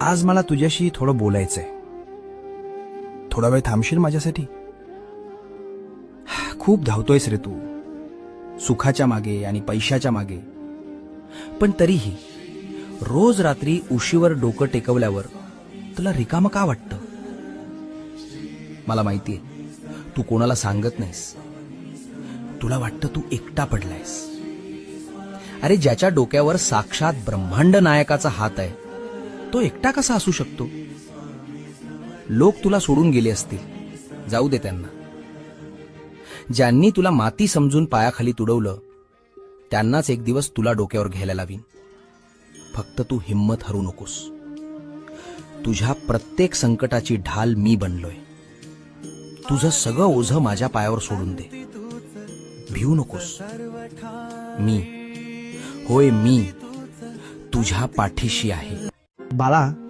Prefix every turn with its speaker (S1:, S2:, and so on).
S1: आज मला तुझ्याशी थोडं बोलायचंय. थोडा वेळ थांबशील माझ्यासाठी? खूप धावतोयस रे तू, सुखाच्या मागे आणि पैशाच्या मागे. पण तरीही रोज रात्री उशीवर डोकं टेकवल्यावर तुला रिकामं का वाटतं? मला माहितीये तू कोणाला सांगत नाहीस. तुला वाटतं तू एकटा पडलायस. अरे, ज्याच्या डोक्यावर साक्षात ब्रह्मांड नायकाचा हात आहे तो एकटा कसा असू शकतो? लोक तुला सोडून गेले असतील, जाऊ दे त्यांना. ज्यांनी तुला माती समजून पायाखाली तुडवलं त्यांनाच एक दिवस तुला डोक्यावर घ्यायला लावीन. फक्त तू हिम्मत हरू नकोस. तुझ्या प्रत्येक संकटाची ढाल मी बनलोय. तुझं सगळं ओझं माझ्या पायावर सोडून दे. भिवू नकोस. मी, होय मी, तुझ्या पाठीशी आहे.
S2: बाळा,